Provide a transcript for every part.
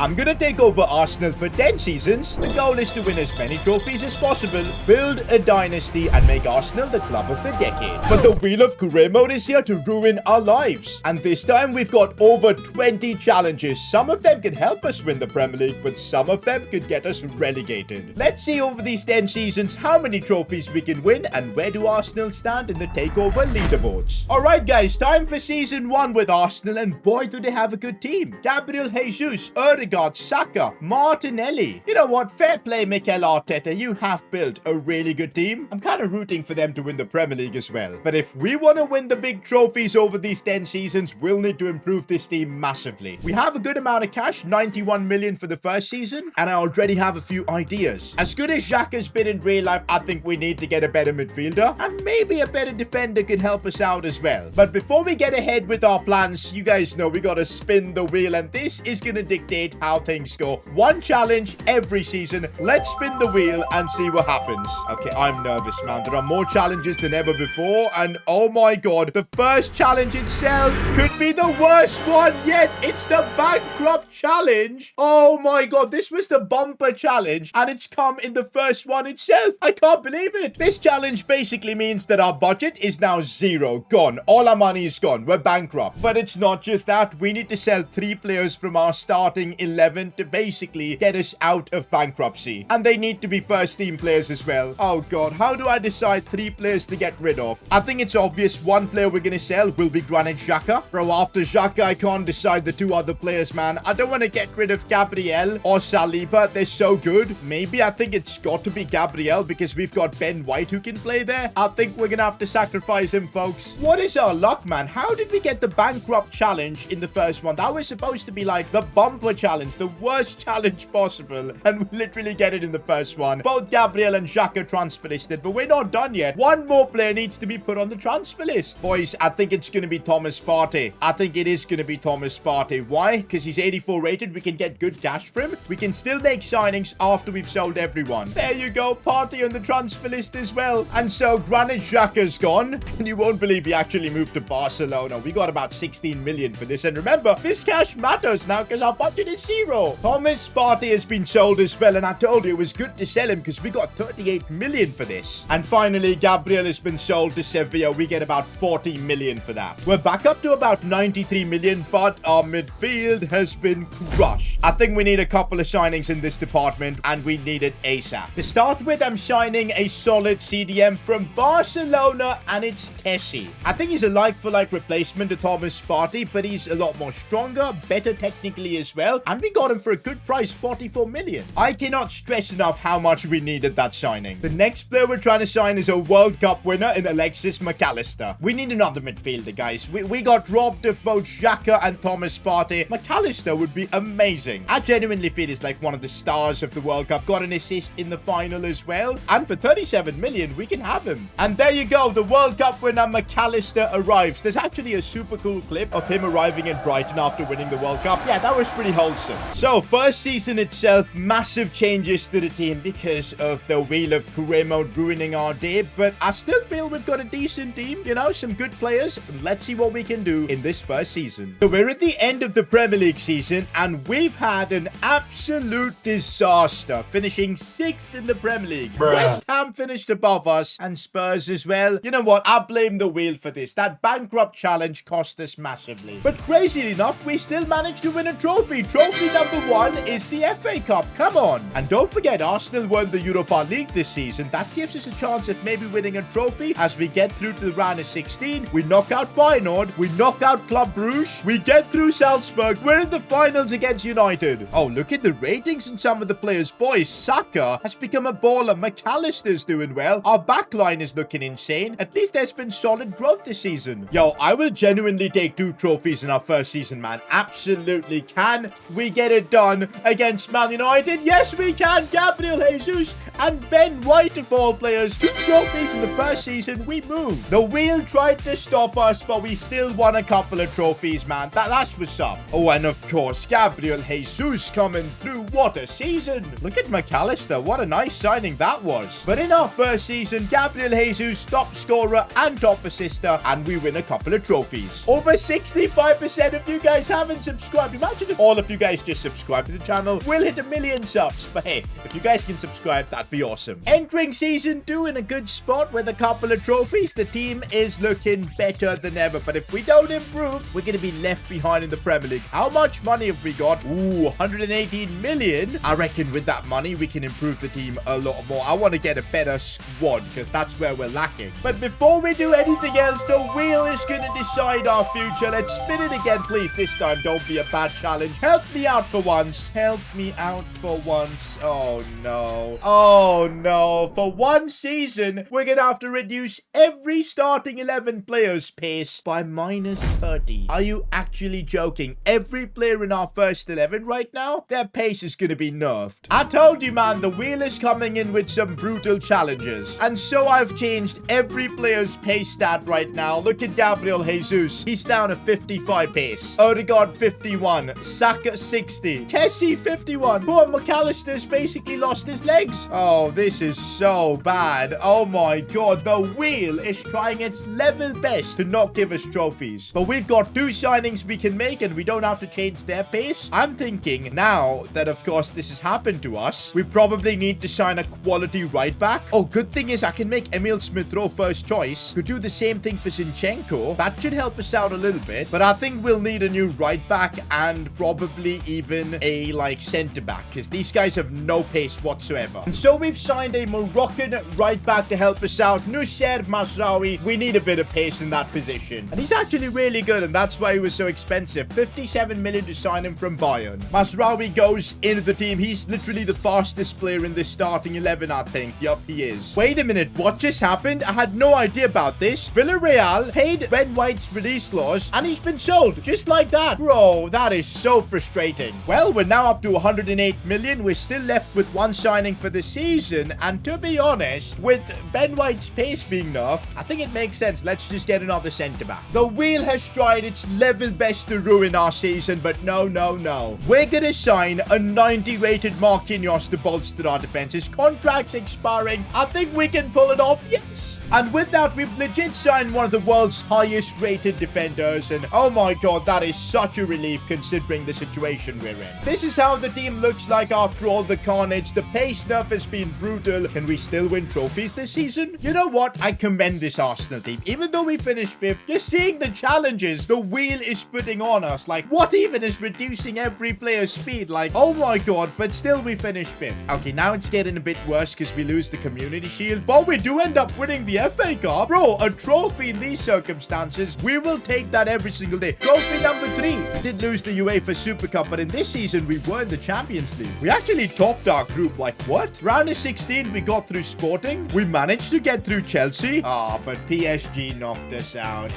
I'm gonna take over Arsenal for 10 seasons. The goal is to win as many trophies as possible, build a dynasty, and make Arsenal the club of the decade. But the Wheel of Career mode is here to ruin our lives. And this time we've got over 20 challenges. Some of them can help us win the Premier League, but some of them could get us relegated. Let's see over these 10 seasons how many trophies we can win and where do Arsenal stand in the Takeover leaderboards. Alright guys, time for season 1 with Arsenal, and boy do they have a good team. Gabriel Jesus, Odegaard, Saka, Martinelli. You know what? Fair play, Mikel Arteta. You have built a really good team. I'm kind of rooting for them to win the Premier League as well. But if we want to win the big trophies over these 10 seasons, we'll need to improve this team massively. We have a good amount of cash, 91 million for the first season, and I already have a few ideas. As good as Xhaka's been in real life, I think we need to get a better midfielder, and maybe a better defender can help us out as well. But before we get ahead with our plans, you guys know we gotta spin the wheel, and this is gonna dictate how things go. One challenge every season. Let's spin the wheel and see what happens. Okay, I'm nervous, man. There are more challenges than ever before, and oh my god, the first challenge itself could be the worst one yet. It's the bankrupt challenge. Oh my god, this was the bumper challenge, and it's come in the first one itself. I can't believe it. This challenge basically means that our budget is now zero. Gone. All our money is gone. We're bankrupt. But it's not just that. We need to sell 3 players from our starting 11 to basically get us out of bankruptcy. And they need to be first team players as well. Oh god, how do I decide 3 players to get rid of? I think it's obvious one player we're gonna sell will be Granit Xhaka. Bro, after Xhaka, I can't decide the 2 other players, man. I don't want to get rid of Gabriel or Saliba. They're so good. Maybe I think it's got to be Gabriel because we've got Ben White who can play there. I think we're gonna have to sacrifice him, folks. What is our luck, man? How did we get the bankrupt challenge in the first one? That was supposed to be like the bumper challenge, the worst challenge possible, and we literally get it in the first one. Both Gabriel and Xhaka transfer listed, but we're not done yet. One more player needs to be put on the transfer list. Boys, I think it's gonna be Thomas Partey. I think it is gonna be Thomas Partey. Why? Because he's 84 rated. We can get good cash for him. We can still make signings after we've sold everyone. There you go. Partey on the transfer list as well. And so Granit Xhaka's gone. And you won't believe he actually moved to Barcelona. We got about 16 million for this. And remember, this cash matters now because our budget is zero. Thomas Partey has been sold as well. And I told you it was good to sell him because we got 38 million for this. And finally, Gabriel has been sold to Sevilla. We get about 40 million for that. We're back up to about 93 million, but our midfield has been crushed. I think we need a couple of signings in this department, and we need it ASAP. To start with, I'm signing a solid CDM from Barcelona, and it's Kessie. I think he's a like-for-like replacement to Thomas Partey, but he's a lot more stronger, better technically as well, and we got him for a good price, 44 million. I cannot stress enough how much we needed that signing. The next player we're trying to sign is a World Cup winner in Alexis McAllister. We need another midfielder, guys. We got robbed of both Xhaka and Thomas Partey. McAllister would be amazing. I genuinely feel he's like one of the stars of the World Cup. Got an assist in the final as well. And for 37 million, we can have him. And there you go. The World Cup winner McAllister arrives. There's actually a super cool clip of him arriving in Brighton after winning the World Cup. Yeah, that was pretty wholesome. So, first season itself, massive changes to the team because of the Wheel of Career mode ruining our day. But I still feel we've got a decent team. You know, some good players. Let's see what we can do in this first season. So, we're at the end of the Premier League season, and we've had an absolute disaster, finishing 6th in the Premier League. West Ham finished above us, and Spurs as well. You know what? I blame the wheel for this. That bankrupt challenge cost us massively. But crazy enough, we still managed to win a trophy. Trophy number 1 is the FA Cup. Come on. And don't forget, Arsenal won the Europa League this season. That gives us a chance of maybe winning a trophy as we get through to the round of 16. We knock out Feyenoord. We knock out Club Brugge. We get through Salzburg. We're in the finals against United. Oh, look at the ratings in some of the players. Boys, Saka has become a baller. McAllister's doing well. Our backline is looking insane. At least there's been solid growth this season. Yo, I will genuinely take 2 trophies in our first season, man. Absolutely. Can we get it done against Man United? Yes, we can. Gabriel Jesus and Ben White of all players. 2 trophies in the first season. We moved. The wheel tried to stop us, but we still won a couple of trophies, man. That's what's up. Oh, and of course, Gabriel Jesus coming through. What a season. Look at McAllister. What a nice signing that was. But in our first season, Gabriel Jesus, top scorer and top assister, and we win a couple of trophies. Over 65% of you guys haven't subscribed. Imagine if all of you guys guys just subscribe to the channel, we'll hit 1 million subs. But hey, if you guys can subscribe, that'd be awesome. Entering season 2 in a good spot with a couple of trophies. The team is looking better than ever. But if we don't improve, we're going to be left behind in the Premier League. How much money have we got? Ooh, 118 million. I reckon with that money, we can improve the team a lot more. I want to get a better squad because that's where we're lacking. But before we do anything else, the wheel is going to decide our future. Let's spin it again, please. This time, don't be a bad challenge. Help me out for once. Help me out for once. Oh, no. Oh, no. For one season, we're going to have to reduce every starting 11 players' pace by -30. Are you actually joking? Every player in our first 11 right now, their pace is going to be nerfed. I told you, man, the wheel is coming in with some brutal challenges. And so I've changed every player's pace stat right now. Look at Gabriel Jesus. He's down to 55 pace. Odegaard 51. Saka 60. Kessie 51. Poor McAllister's basically lost his legs. Oh, this is so bad. Oh my god. The wheel is trying its level best to not give us trophies. But we've got 2 signings we can make and we don't have to change their pace. I'm thinking now that, of course, this has happened to us, we probably need to sign a quality right back. Oh, good thing is I can make Emil Smith-Rowe first choice. Could do the same thing for Zinchenko. That should help us out a little bit. But I think we'll need a new right back and probably even a, like, centre back because these guys have no pace whatsoever. And so we've signed a Moroccan right back to help us out. Nusser Mazraoui. We need a bit of pace in that position. And he's actually really good and that's why he was so expensive. 57 million to sign him from Bayern. Mazraoui goes into the team. He's literally the fastest player in this starting 11, I think. Yup, he is. Wait a minute. What just happened? I had no idea about this. Villarreal paid Ben White's release clause and he's been sold just like that. Bro, that is so frustrating. Well, we're now up to 108 million. We're still left with 1 signing for the season. And to be honest, with Ben White's pace being nerfed, I think it makes sense. Let's just get another centre back. The wheel has tried its level best to ruin our season, but no, no, no. We're gonna sign a 90 rated Marquinhos to bolster our defense. His contract's expiring. I think we can pull it off. Yes. And with that, we've legit signed one of the world's highest rated defenders. And oh my god, that is such a relief considering the situation we're in. This is how the team looks like after all the carnage. The pace nerf has been brutal. Can we still win trophies this season? You know what? I commend this Arsenal team. Even though we finished 5th, you're seeing the challenges the wheel is putting on us. Like, what even is reducing every player's speed? Like, oh my god, but still we finished 5th. Okay, now it's getting a bit worse because we lose the Community Shield. But we do end up winning the FA Cup. Bro, a trophy in these circumstances, we will take that every single day. Trophy number 3. We did lose the UEFA Super Cup, but in this season, we were in the Champions League. We actually topped our group. Like, what? Round of 16, we got through Sporting. We managed to get through Chelsea. But PSG knocked us out.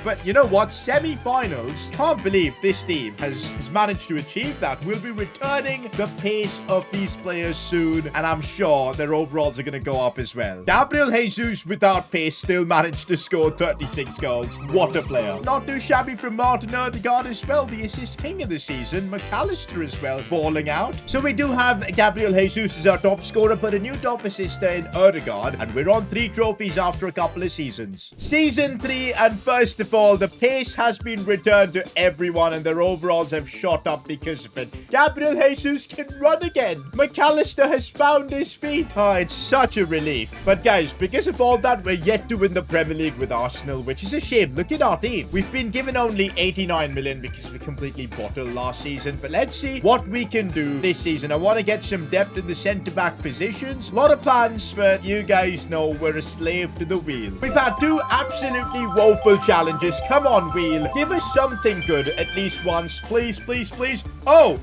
But you know what? Semi-finals. Can't believe this team has managed to achieve that. We'll be returning the pace of these players soon, and I'm sure their overalls are going to go up as well. Gabriel Jesus, without pace, still managed to score 36 goals. What a player. Not too shabby from Martin Odegaard as well, the assist king of the season. McAllister as well, balling out. So we do have Gabriel Jesus as our top scorer, but a new top assister in Odegaard, and we're on 3 trophies after a couple of seasons. Season 3, and first of all, the pace has been returned to everyone, and their overalls have shot up because of it. Gabriel Jesus can run again. McAllister has found his feet. It's such a relief. But guys, because of all that, we're yet to win the Premier League with Arsenal, which is a shame. Look at our team. We've been given only 89 million because we completely bottled last season. But let's see what we can do this season. I want to get some depth in the centre-back positions. A lot of plans, but you guys know we're a slave to the wheel. We've had 2 absolutely woeful challenges. Come on, wheel. Give us something good at least once. Please, please, please. Oh,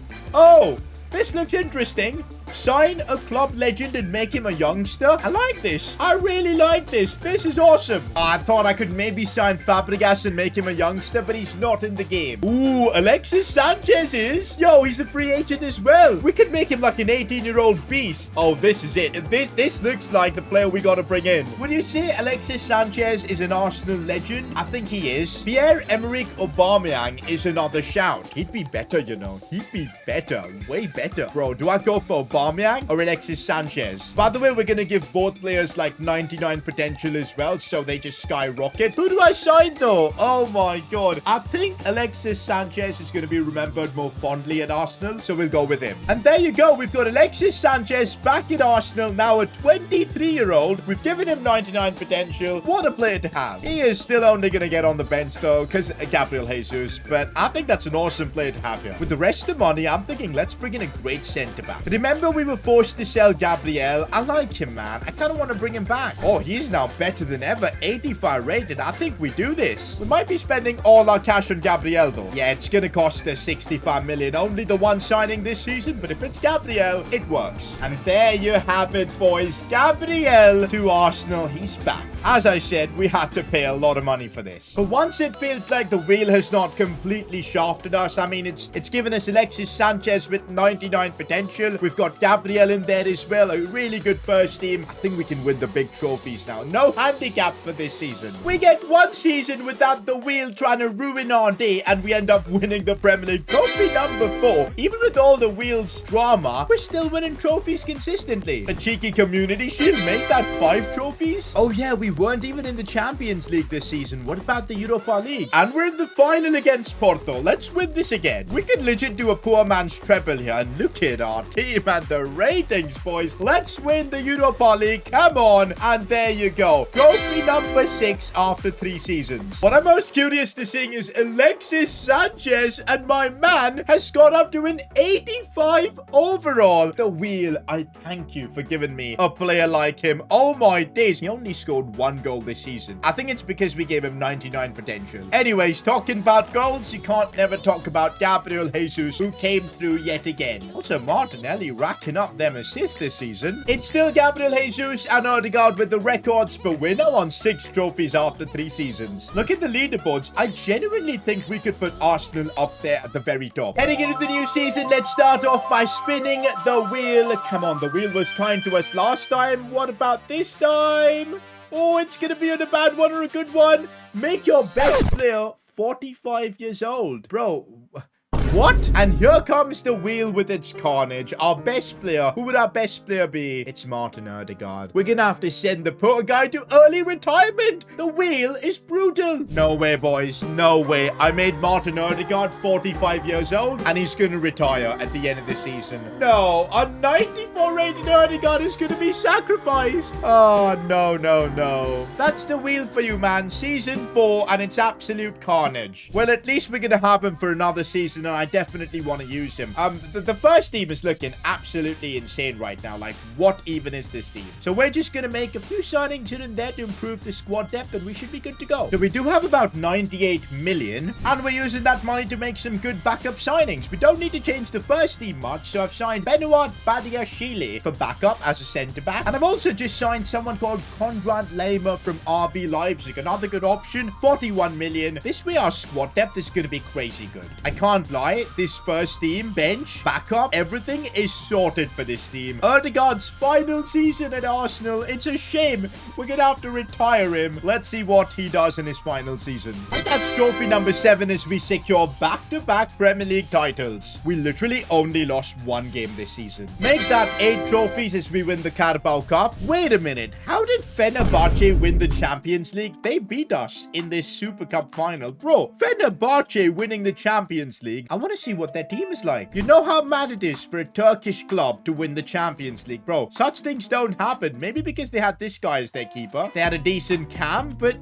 this looks interesting. Sign a club legend and make him a youngster. I like this. I really like this. This is awesome. I thought I could maybe sign Fabregas and make him a youngster, but he's not in the game. Ooh, Alexis Sanchez is. Yo, he's a free agent as well. We could make him like an 18-year-old beast. Oh, this is it. This looks like the player we got to bring in. Would you say Alexis Sanchez is an Arsenal legend? I think he is. Pierre-Emerick Aubameyang is another shout. He'd be better, you know. He'd be better. Way better. Bro, do I go for Aubameyang Aubameyang or Alexis Sanchez? By the way, we're going to give both players like 99 potential as well, so they just skyrocket. Who do I sign though? Oh my god. I think Alexis Sanchez is going to be remembered more fondly at Arsenal, so we'll go with him. And there you go. We've got Alexis Sanchez back at Arsenal, now a 23-year-old. We've given him 99 potential. What a player to have. He is still only going to get on the bench though, because Gabriel Jesus, but I think that's an awesome player to have here. With the rest of the money, I'm thinking let's bring in a great centre-back. Remember, we were forced to sell Gabriel. I like him, man. I kind of want to bring him back. Oh, he's now better than ever. 85 rated. I think we do this. We might be spending all our cash on Gabriel though. Yeah, it's going to cost us 65 million. Only the one signing this season, but if it's Gabriel, it works. And there you have it, boys. Gabriel to Arsenal. He's back. As I said, we had to pay a lot of money for this. But once it feels like the wheel has not completely shafted us, I mean, it's given us Alexis Sanchez with 99 potential. We've got Gabriel in there as well. A really good first team. I think we can win the big trophies now. No handicap for this season. We get one season without the wheel trying to ruin our day, and we end up winning the Premier League trophy number 4. Even with all the wheels drama, we're still winning trophies consistently. A cheeky community shield made that 5 trophies. Oh yeah, we weren't even in the Champions League this season. What about the Europa League? And we're in the final against Porto. Let's win this again. We can legit do a poor man's treble here. And look at our team and the ratings, boys. Let's win the Europa League. Come on. And there you go. Trophy number 6 after 3 seasons. What I'm most curious to see is Alexis Sanchez, and my man has got up to an 85 overall. The wheel, I thank you for giving me a player like him. Oh my days. He only scored 1 goal this season. I think it's because we gave him 99 potential. Anyways, talking about goals, you can't never talk about Gabriel Jesus, who came through yet again. Also, Martinelli racking up them assists this season. It's still Gabriel Jesus and Odegaard with the records, but we're now on 6 trophies after 3 seasons. Look at the leaderboards. I genuinely think we could put Arsenal up there at the very top. Heading into the new season, let's start off by spinning the wheel. Come on, the wheel was kind to us last time. What about this time? Oh, it's going to be on a bad one or a good one. Make your best player 45 years old. Bro, what? And here comes the wheel with its carnage. Our best player. Who would our best player be? It's Martin Odegaard. We're gonna have to send the poor guy to early retirement. The wheel is brutal. No way, boys. No way. I made Martin Odegaard 45 years old, and he's gonna retire at the end of the season. No, a 94 rated Odegaard is gonna be sacrificed. Oh, no, no, no. That's the wheel for you, man. Season 4, and it's absolute carnage. Well, at least we're gonna have him for another season, and I definitely want to use him. The first team is looking absolutely insane right now. Like, what even is this team? So we're just going to make a few signings here and there to improve the squad depth, and we should be good to go. So we do have about 98 million, and we're using that money to make some good backup signings. We don't need to change the first team much, so I've signed Benoit Badiashile for backup as a centre-back, and I've also just signed someone called Konrad Lehmer from RB Leipzig. Another good option, 41 million. This way our squad depth is going to be crazy good. I can't lie. This first team, bench, backup, everything is sorted for this team. Odegaard's final season at Arsenal. It's a shame. We're going to have to retire him. Let's see what he does in his final season. And that's trophy number 7 as we secure back-to-back Premier League titles. We literally only lost 1 game this season. Make that 8 trophies as we win the Carabao Cup. Wait a minute. How did Fenerbahce win the Champions League? They beat us in this Super Cup final. Bro, Fenerbahce winning the Champions League. I want to see what their team is like. You know how mad it is for a Turkish club to win the Champions League, bro. Such things don't happen. Maybe because they had this guy as their keeper. They had a decent cam, but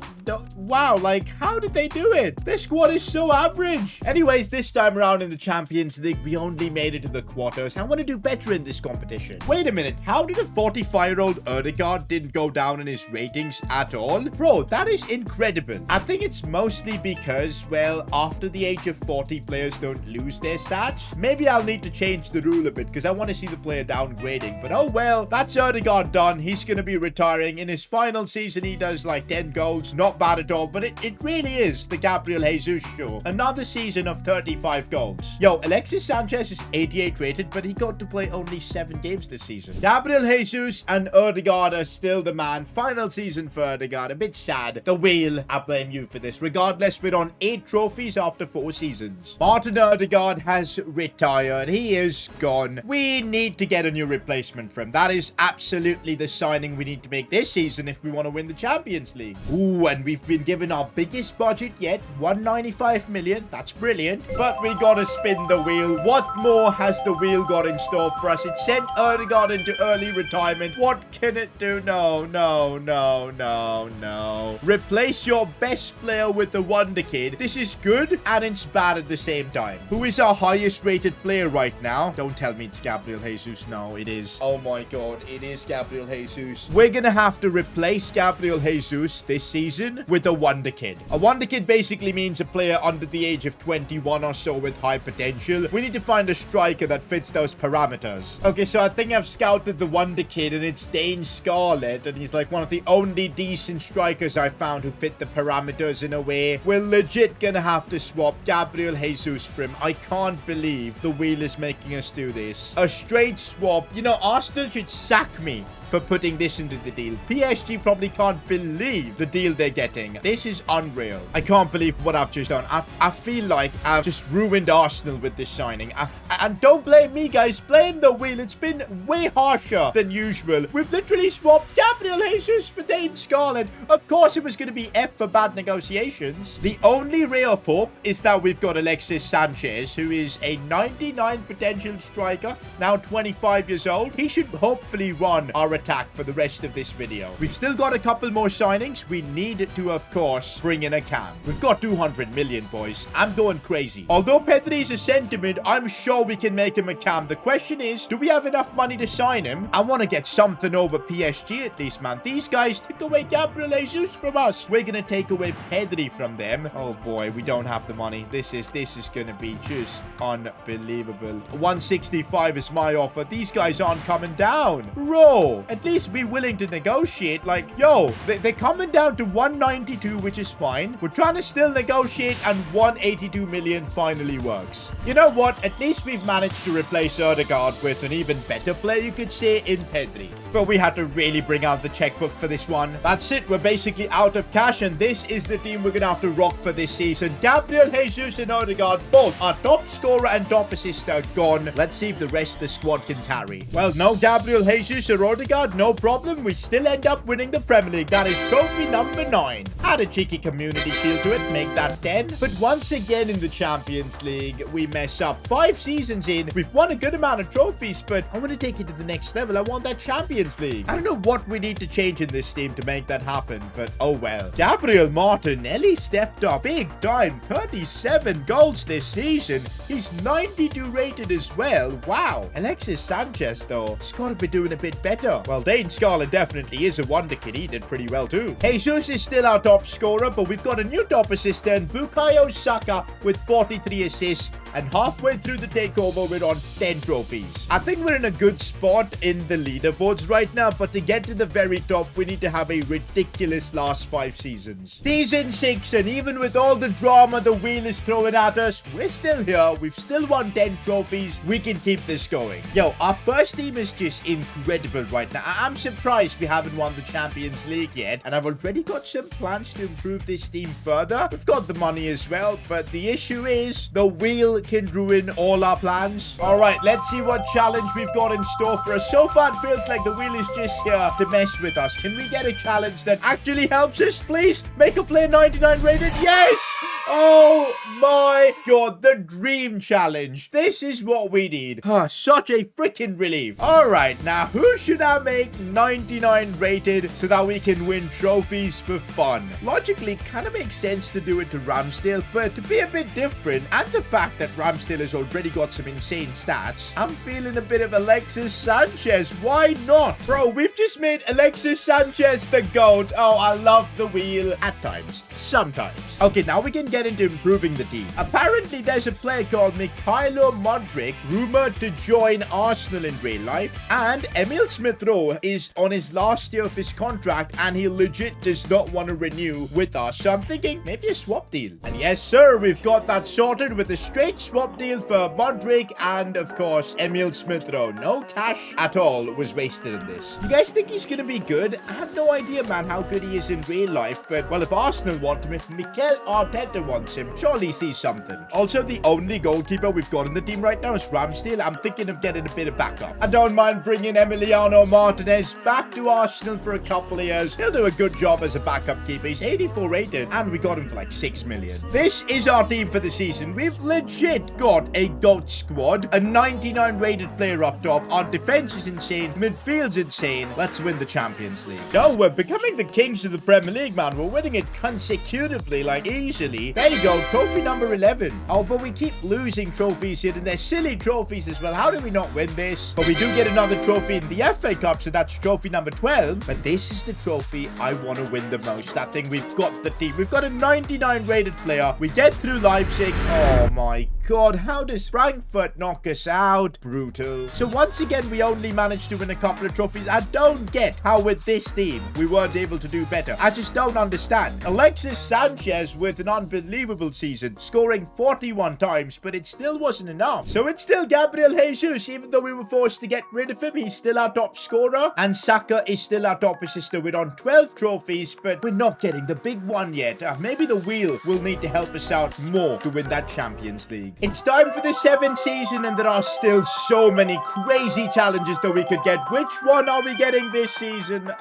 wow, like, how did they do it? Their squad is so average. Anyways, this time around in the Champions League, we only made it to the quarters. I want to do better in this competition. Wait a minute. How did a 45-year-old Odegaard didn't go down in his ratings at all? Bro, that is incredible. I think it's mostly because, well, after the age of 40, players don't lose their stats. Maybe I'll need to change the rule a bit because I want to see the player downgrading. But oh well, that's Odegaard done. He's going to be retiring. In his final season, he does like 10 goals. Not bad at all, but it really is the Gabriel Jesus show. Another season of 35 goals. Yo, Alexis Sanchez is 88 rated, but he got to play only 7 games this season. Gabriel Jesus and Odegaard are still the man. Final season for Odegaard. A bit sad. The wheel, I blame you for this. Regardless, we're on 8 trophies after 4 seasons. Martin Odegaard has retired. He is gone. We need to get a new replacement for him. That is absolutely the signing we need to make this season if we want to win the Champions League. Ooh, and we've been given our biggest budget yet, 195 million. That's brilliant. But we gotta spin the wheel. What more has the wheel got in store for us? It sent Odegaard into early retirement. What can it do? No, no, no, no, no. Replace your best player with the Wonder Kid. This is good and it's bad at the same time. Who is our highest rated player right now? Don't tell me it's Gabriel Jesus. No, it is. Oh my god, it is Gabriel Jesus. We're gonna have to replace Gabriel Jesus this season with a Wonder Kid. A Wonder Kid basically means a player under the age of 21 or so with high potential. We need to find a striker that fits those parameters. Okay, so I think I've scouted the Wonder Kid and it's Dane Scarlett, and he's like one of the only decent strikers I found who fit the parameters in a way. We're legit gonna have to swap Gabriel Jesus for him. I can't believe the wheel is making us do this. A straight swap. You know, Arsenal should sack me for putting this into the deal. PSG probably can't believe the deal they're getting. This is unreal. I can't believe what I've just done. I feel like I've just ruined Arsenal with this signing. And don't blame me, guys. Blame the wheel. It's been way harsher than usual. We've literally swapped Gabriel Jesus for Dane Scarlett. Of course, it was going to be F for bad negotiations. The only ray of hope is that we've got Alexis Sanchez, who is a 99 potential striker, now 25 years old. He should hopefully run our attack for the rest of this video. We've still got a couple more signings. We need to, of course, bring in a cam. We've got 200 million, boys. I'm going crazy. Although Pedri is a sentiment, I'm sure we can make him a cam. The question is, do we have enough money to sign him? I want to get something over PSG at least, man. These guys took away Gabriel Jesus from us. We're going to take away Pedri from them. Oh boy, we don't have the money. This is going to be just unbelievable. 165 is my offer. These guys aren't coming down. Bro, at least be willing to negotiate. Like, yo, they're coming down to 192, which is fine. We're trying to still negotiate, and 182 million finally works. You know what? At least we've managed to replace Odegaard with an even better player, you could say, in Pedri. But we had to really bring out the checkbook for this one. That's it. We're basically out of cash, and this is the team we're going to have to rock for this season. Gabriel Jesus and Odegaard, both our top scorer and top assist are gone. Let's see if the rest of the squad can carry. Well, no Gabriel Jesus or Odegaard, no problem. We still end up winning the Premier League. That is trophy number 9. Had a cheeky community feel to it, make that 10. But once again in the Champions League, we mess up. 5 seasons in, we've won a good amount of trophies, but I want to take it to the next level. I want that Champions League. I don't know what we need to change in this team to make that happen, but oh well. Gabriel Martinelli stepped up big time. 37 goals this season. He's 92 rated as well. Wow. Alexis Sanchez, though, he's got to be doing a bit better. Well, Dane Scarlett definitely is a wonder kid. He did pretty well too. Jesus is still our top scorer, but we've got a new top assistant, Bukayo Saka, with 43 assists. And halfway through the takeover, we're on 10 trophies. I think we're in a good spot in the leaderboards right now, but to get to the very top, we need to have a ridiculous last 5 seasons. Season 6, and even with all the drama the wheel is throwing at us, we're still here. We've still won 10 trophies. We can keep this going. Yo, our first team is just incredible right now. I'm surprised we haven't won the Champions League yet, and I've already got some plans to improve this team further. We've got the money as well, but the issue is the wheel can ruin all our plans. All right, let's see what challenge we've got in store for us. So far, it feels like the wheel is just here to mess with us. Can we get a challenge that actually helps us? Please make a player 99 rated. Yes! Oh my god, the dream challenge. This is what we need. Such a freaking relief. All right, now who should I make 99 rated so that we can win trophies for fun? Logically, kind of makes sense to do it to Ramsdale, but to be a bit different, and the fact that Ramsdale has already got some insane stats, I'm feeling a bit of Alexis Sanchez. Why not? Bro, we've just made Alexis Sanchez the GOAT. Oh, I love the wheel. At times. Sometimes. Okay, now we can get into improving the team. Apparently, there's a player called Mikhailo Modric rumored to join Arsenal in real life, and Emil Smith-Rowe is on his last year of his contract, and he legit does not want to renew with us. So I'm thinking maybe a swap deal. And yes, sir, we've got that sorted with a straight swap deal for Modric and, of course, Emil Smith-Rowe. No cash at all was wasted in this. You guys think he's gonna be good? I have no idea, man, how good he is in real life, but, well, if Arsenal want him, if Mikel Arteta wants him. Surely he sees something. Also, the only goalkeeper we've got in the team right now is Ramsdale. I'm thinking of getting a bit of backup. I don't mind bringing Emiliano Martinez back to Arsenal for a couple of years. He'll do a good job as a backup keeper. He's 84 rated, and we got him for like 6 million. This is our team for the season. We've legit got a GOAT squad, a 99 rated player up top. Our defense is insane. Midfield's insane. Let's win the Champions League. No, we're becoming the kings of the Premier League, man. We're winning it consecutively, like easily. There you go, trophy number 11. Oh, but we keep losing trophies here, and they're silly trophies as well. How do we not win this? But we do get another trophy in the FA Cup, so that's trophy number 12. But this is the trophy I want to win the most. I think we've got the team. We've got a 99 rated player. We get through Leipzig. Oh my God, how does Frankfurt knock us out? Brutal. So once again, we only managed to win a couple of trophies. I don't get how with this team we weren't able to do better. I just don't understand. Alexis Sanchez with an unbelievable season, scoring 41 times, but it still wasn't enough. So it's still Gabriel Jesus. Even though we were forced to get rid of him, he's still our top scorer. And Saka is still our top assister. We're on 12 trophies, but we're not getting the big one yet. Maybe the wheel will need to help us out more to win that Champions League. It's time for the 7th season, and there are still so many crazy challenges that we could get. Which one are we getting this season?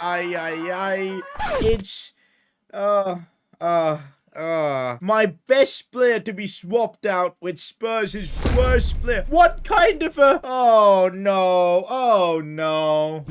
It's my best player to be swapped out with Spurs' worst player. What kind of a... Oh, no. Oh, no.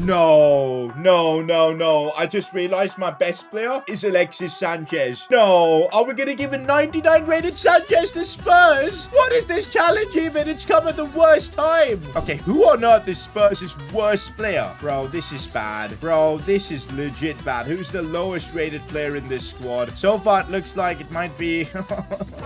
No. I just realized my best player is Alexis Sanchez. No. Are we going to give a 99 rated Sanchez to Spurs? What is this challenge even? It's come at the worst time. Okay, who on earth is Spurs' worst player? Bro, this is bad. Bro, this is legit bad. Who's the lowest rated player in this squad? So far, it looks like it might be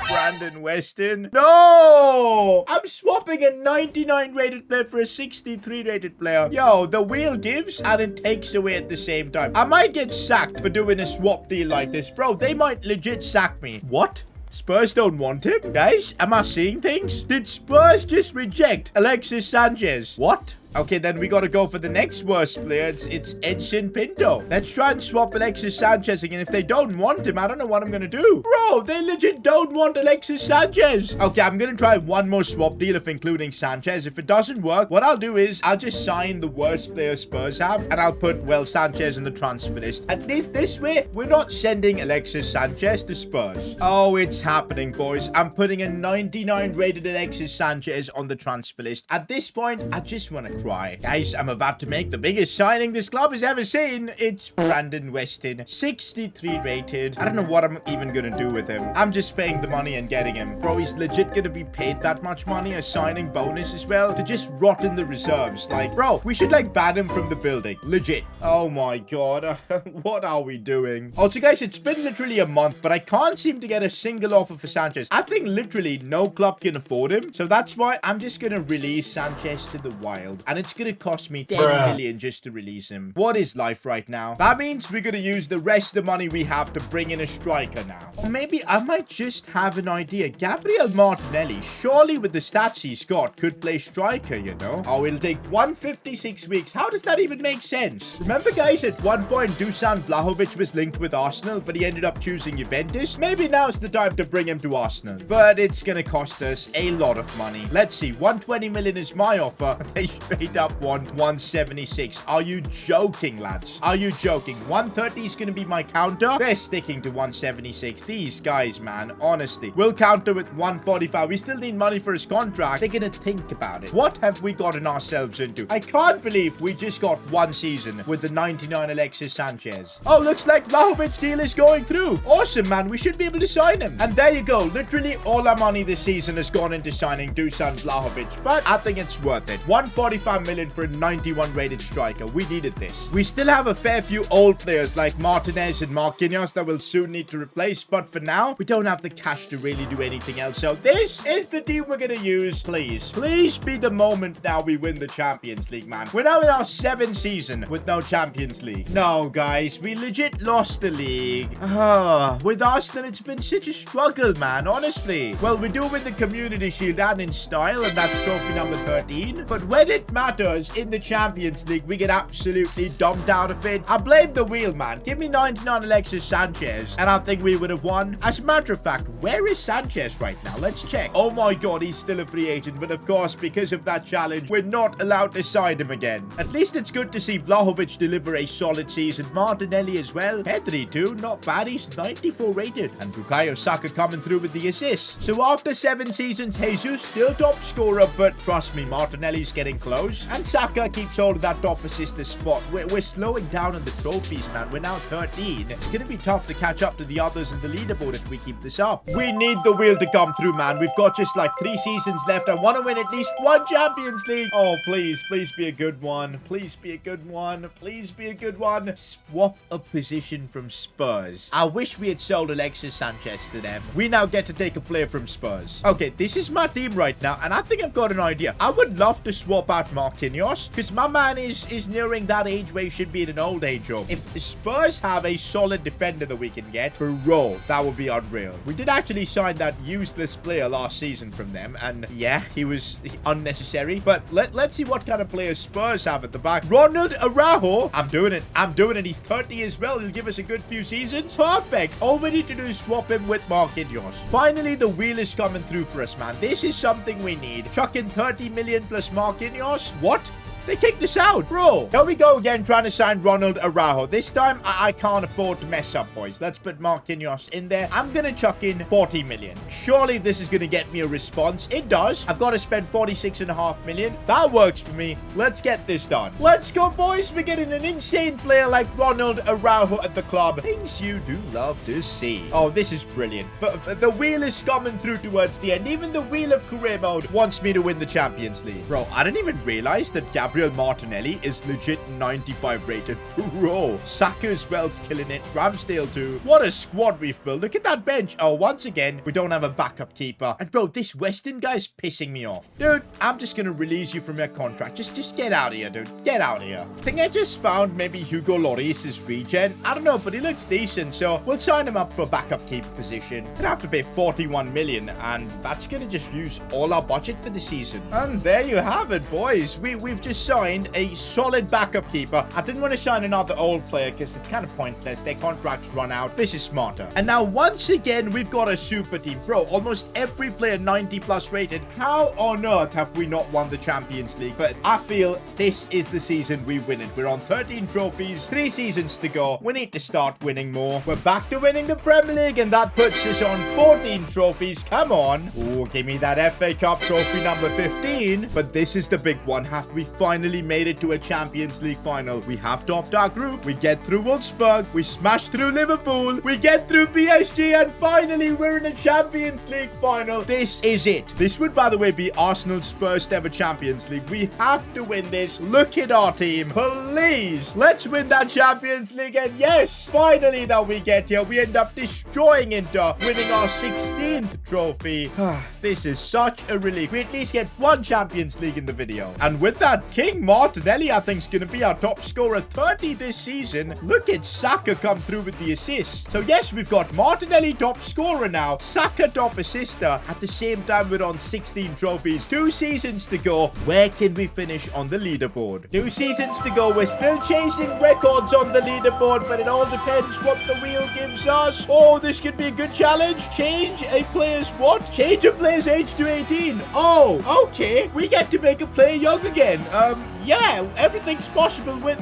Brandon Weston. No! I'm swapping a 99 rated player for a 63 rated player. Yo, the wheel gives and it takes away at the same time. I might get sacked for doing a swap deal like this. Bro, they might legit sack me. What? Spurs don't want him? Guys, am I seeing things? Did Spurs just reject Alexis Sanchez? What? Okay, then we gotta go for the next worst player. It's Edson Pinto. Let's try and swap Alexis Sanchez again. If they don't want him, I don't know what I'm gonna do. Bro, they legit don't want Alexis Sanchez. Okay, I'm gonna try one more swap deal of including Sanchez. If it doesn't work, what I'll do is I'll just sign the worst player Spurs have, and I'll put, well, Sanchez in the transfer list. At least this way, we're not sending Alexis Sanchez to Spurs. Oh, it's happening, boys. I'm putting a 99 rated Alexis Sanchez on the transfer list. At this point, I just want to cry. Guys, I'm about to make the biggest signing this club has ever seen. It's Brandon Weston, 63 rated. I don't know what I'm even gonna do with him. I'm just paying the money and getting him. Bro, he's legit gonna be paid that much money, a signing bonus as well, to just rot in the reserves. Like, bro, we should like ban him from the building. Legit. Oh my God. What are we doing? Also, guys, it's been literally a month, but I can't seem to get a single offer for Sanchez. I think literally no club can afford him. So that's why I'm just gonna release Sanchez to the wild. And it's gonna cost me 10 million just to release him. What is life right now? That means we're gonna use the rest of the money we have to bring in a striker now. Or maybe I might just have an idea. Gabriel Martinelli, surely with the stats he's got, could play striker, you know? Oh, it'll take 156 weeks. How does that even make sense? Remember, guys, at one point, Dusan Vlahovic was linked with Arsenal, but he ended up choosing Juventus? Maybe now's the time to bring him to Arsenal. But it's gonna cost us a lot of money. Let's see. 120 million is my offer. They straight up want 176. Are you joking, lads? Are you joking? 130 is gonna be my counter. They're sticking to 176. These guys, man, honestly. We'll counter with 145. We still need money for his contract. They're gonna think about it. What have we gotten ourselves into? I can't believe we just got one season with the 99 Alexis Sanchez. Oh, looks like Vlahovic deal is going through. Awesome, man. We should be able to sign him. And there you go. Literally all our money this season has gone into signing Dusan Vlahovic. But I think it's worth it. 145 million for a 91 rated striker. We needed this. We still have a fair few old players like Martinez and Marquinhos that we'll soon need to replace. But for now, we don't have the cash to really do anything else. So this is the team we're gonna use. Please be the moment now we win the Champions League, man. We're now in our 7th season with no Champions League. No, guys, we legit lost the league. With Arsenal, it's been such a struggle, man, honestly. Well, we do win the Community Shield and in style, and that's trophy number 13. But when it matters in the Champions League, we get absolutely dumped out of it. I blame the wheel, man. Give me 99 Alexis Sanchez, and I think we would have won. As a matter of fact, where is Sanchez right now? Let's check. Oh my god, he's still a free agent, but of course, because of that challenge, we're not allowed to sign him again. At least it's good to see Vlahovic deliver a solid season. Martinelli as well. Pedri too, not bad. He's 94 rated. And Bukayo Saka coming through with the assist. So after 7 seasons, Jesus still top scorer, but trust me, Martinelli's getting close. And Saka keeps hold of that top assister spot. We're slowing down on the trophies, man. We're now 13. It's going to be tough to catch up to the others in the leaderboard if we keep this up. We need the wheel to come through, man. We've got just like 3 seasons left. I want to win at least 1 Champions League. Oh, please be a good one. Please be a good one. Please be a good one. Swap a position from Spurs. I wish we had sold Alexis Sanchez to them. We now get to take a player from Spurs. Okay, this is my team right now, and I think I've got an idea. I would love to swap out Marquinhos, because my man is nearing that age where he should be in an old age home. If Spurs have a solid defender that we can get, bro, that would be unreal. We did actually sign that useless player last season from them, and yeah, he was unnecessary. But let's see what kind of players Spurs have at the back. Ronald Araujo. I'm doing it. I'm doing it. He's 30 as well. He'll give us a good few seasons. Perfect. All we need to do is swap him with Marquinhos. Finally, the wheel is coming through for us, man. This is something we need. Chuck in 30 million plus Marquinhos. What? They kicked us out, bro. Here we go again, trying to sign Ronald Araujo. This time, I can't afford to mess up, boys. Let's put Marquinhos in there. I'm going to chuck in 40 million. Surely this is going to get me a response. It does. I've got to spend 46.5 million. That works for me. Let's get this done. Let's go, boys. We're getting an insane player like Ronald Araujo at the club. Things you do love to see. Oh, this is brilliant. The wheel is coming through towards the end. Even the wheel of career mode wants me to win the Champions League. Bro, I didn't even realize that Gabriel Martinelli is legit 95 rated. Bro, Saka as well's killing it. Ramsdale too. What a squad we've built. Look at that bench. Oh, once again, we don't have a backup keeper. And bro, this Weston guy's pissing me off. Dude, I'm just gonna release you from your contract. Just get out of here, dude. Get out of here. I think I just found maybe Hugo Lloris's regen. I don't know, but he looks decent, so we'll sign him up for a backup keeper position. Gonna have to pay 41 million, and that's gonna just use all our budget for the season. And there you have it, boys. We've just signed a solid backup keeper. I didn't want to sign another old player because it's kind of pointless. Their contracts run out. This is smarter. And now once again, we've got a super team. Bro, almost every player 90 plus rated. How on earth have we not won the Champions League? But I feel this is the season we win it. We're on 13 trophies, 3 seasons to go. We need to start winning more. We're back to winning the Premier League, and that puts us on 14 trophies. Come on. Oh, give me that FA Cup trophy number 15. But this is the big one. Have we finally made it to a Champions League final? We have topped our group. We get through Wolfsburg. We smash through Liverpool. We get through PSG, and finally we're in a Champions League final. This is it. This would, by the way, be Arsenal's first ever Champions League. We have to win this. Look at our team. Please, let's win that Champions League. And yes, finally that we get here, we end up destroying Inter, winning our 16th trophy. This is such a relief. We at least get 1 Champions League in the video. And with that, King Martinelli, I think, is going to be our top scorer, 30 this season. Look at Saka come through with the assist. So yes, we've got Martinelli top scorer now, Saka top assister. At the same time, we're on 16 trophies, 2 seasons to go. Where can we finish on the leaderboard? 2 seasons to go. We're still chasing records on the leaderboard, but it all depends what the wheel gives us. Oh, this could be a good challenge. Change a player's what? Change a player's age to 18. Oh, okay. We get to make a player young again. Yeah, everything's possible with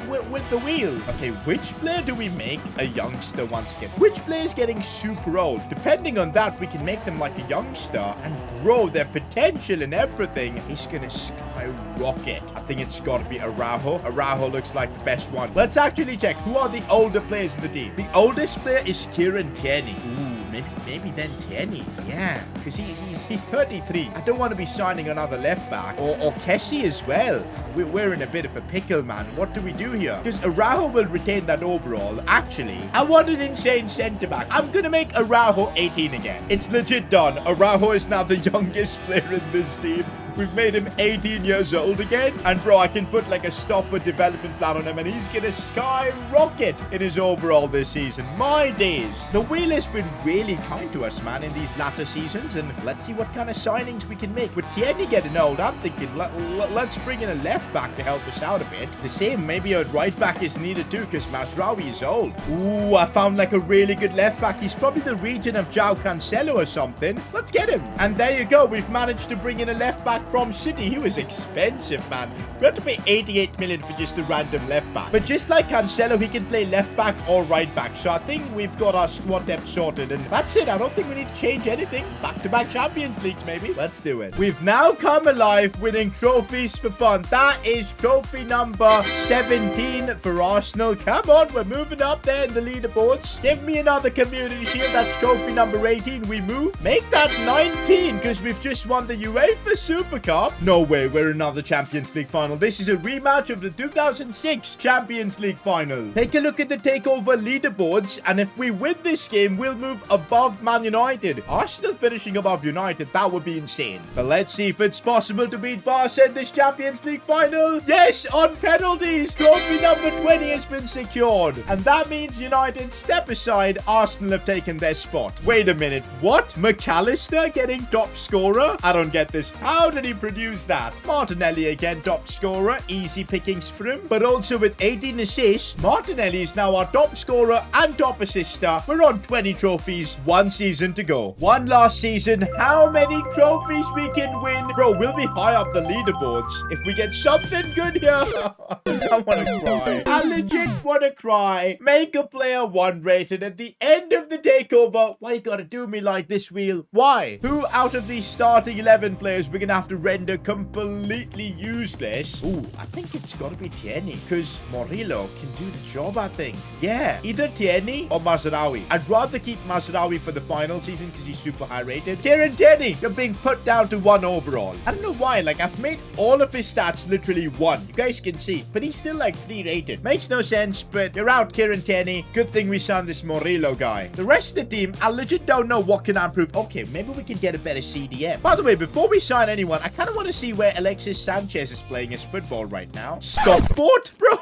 the wheel. Okay, which player do we make a youngster once again? Which player is getting super old? Depending on that, we can make them like a youngster. And bro, their potential and everything is gonna skyrocket. I think it's gotta be Araujo. Araujo looks like the best one. Let's actually check. Who are the older players in the team? The oldest player is Kieran Tierney. Ooh, maybe then Tierney. Yeah, because he's 33. I don't want to be signing another left back or Kessie as well. We're in a bit of a pickle, man. What do we do here? Because Araujo will retain that overall. Actually, I want an insane centre back. I'm gonna make Araujo 18 again. It's legit done. Araujo is now the youngest player in this team. We've made him 18 years old again. And bro, I can put like a stopper development plan on him and he's gonna skyrocket in his overall this season. My days. The wheel has been really kind to us, man, in these latter seasons. And let's see what kind of signings we can make. With Tierney getting old, I'm thinking let's bring in a left back to help us out a bit. The same, maybe a right back is needed too because Mazraoui is old. Ooh, I found like a really good left back. He's probably the region of João Cancelo or something. Let's get him. And there you go. We've managed to bring in a left back from City. He was expensive, man. We had to pay 88 million for just a random left back. But just like Cancelo, he can play left back or right back. So I think we've got our squad depth sorted. And that's it. I don't think we need to change anything. Back-to-back Champions Leagues, maybe. Let's do it. We've now come alive winning trophies for fun. That is trophy number 17 for Arsenal. Come on, we're moving up there in the leaderboards. Give me another community shield. That's trophy number 18. We move. Make that 19 because we've just won the UEFA Super Cup. No way, we're another Champions League final. This is a rematch of the 2006 Champions League final. Take a look at the Takeover leaderboards, and if we win this game, we'll move above Man United. Arsenal finishing above United, that would be insane. But let's see if it's possible to beat Barca in this Champions League final. Yes, on penalties. Trophy number 20 has been secured. And that means United step aside. Arsenal have taken their spot. Wait a minute. What? McAllister getting top scorer? I don't get this. How did he produce that? Martinelli again, top scorer. Easy pickings for him. But also with 18 assists, Martinelli is now our top scorer and top assister. We're on 20 trophies. One season to go. One last season. How many trophies we can win? Bro, we'll be high up the leaderboards if we get something good here. I want to cry. I legit want to cry. Make a player 1 rated at the end of the takeover. Why you gotta do me like this, wheel? Why? Who out of these starting 11 players we're gonna have to render completely useless? Ooh, I think it's gotta be Tierney because Murillo can do the job, I think. Yeah, either Tierney or Mazraoui. I'd rather keep Mazraoui for the final season because he's super high rated. Kieran Tierney, you're being put down to 1 overall. I don't know why, like I've made all of his stats literally 1. You guys can see, but he's still like 3 rated. Makes no sense, but you're out, Kieran Tierney. Good thing we signed this Murillo guy. The rest of the team, I legit don't know what can I improve. Okay, maybe we can get a better CDM. By the way, before we sign anyone, I kind of want to see where Alexis Sanchez is playing his football right now. Stockport? Bro,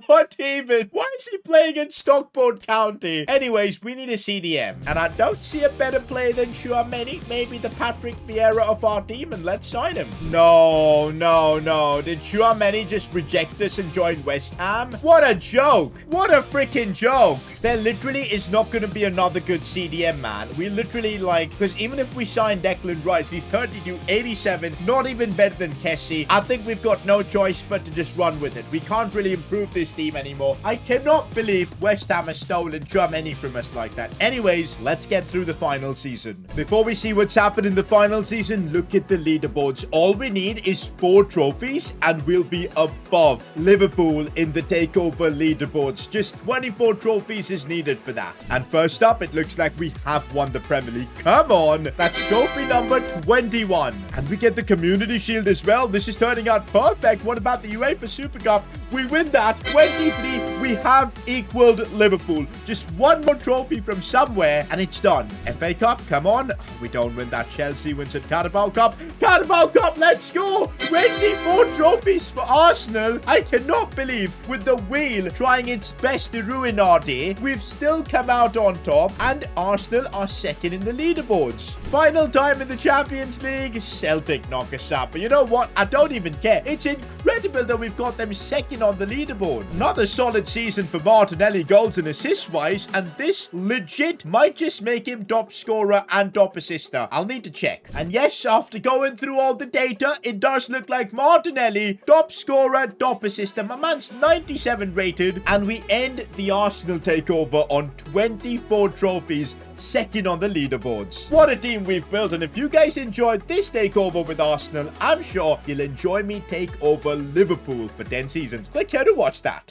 what even? Why is he playing in Stockport County? Anyways, we need a CDM. And I don't see a better player than Tchouaméni. Maybe the Patrick Vieira of our team, and let's sign him. No. Did Tchouaméni just reject us and join West Ham? What a joke. What a freaking joke. There literally is not going to be another good CDM, man. We literally like, because even if we sign Declan Rice, he's 32, 87, not even better than Kessie. I think we've got no choice but to just run with it. We can't really improve this team anymore. I cannot believe West Ham has stolen Tchouaméni from us like that. Anyways, let's get through the final season. Before we see what's happened in the final season, look at the leaderboards. All we need is 4 trophies and we'll be above Liverpool in the takeover leaderboards. Just 24 trophies is needed for that. And first up, it looks like we have won the Premier League. Come on. That's trophy number 21. And we get the community shield as well. This is turning out perfect. What about the UEFA Super Cup? We win that. 23. We have equaled Liverpool. Just one more trophy from somewhere and it's done. FA Cup, come on. We don't win that. Chelsea wins at Carabao Cup. Carabao Cup, let's go. 24 trophies for Arsenal. I cannot believe with the wheel trying its best to ruin our day, we've still come out on top and Arsenal are second in the leaderboards. Final time in the Champions League, Celtic knock us out. But you know what? I don't even care. It's incredible that we've got them second on the leaderboard. Another solid season for Martinelli goals and assists wise, and this legit might just make him top scorer and top assister. I'll need to check. And yes, after going through all the data, it does look like Martinelli, top scorer, top assister. My man's 97 rated, and we end the Arsenal takeover on 24 trophies, second on the leaderboards. What a team we've built, and if you guys enjoyed this takeover with Arsenal, I'm sure you'll enjoy me take over Liverpool for 10 seasons. Click here to watch that.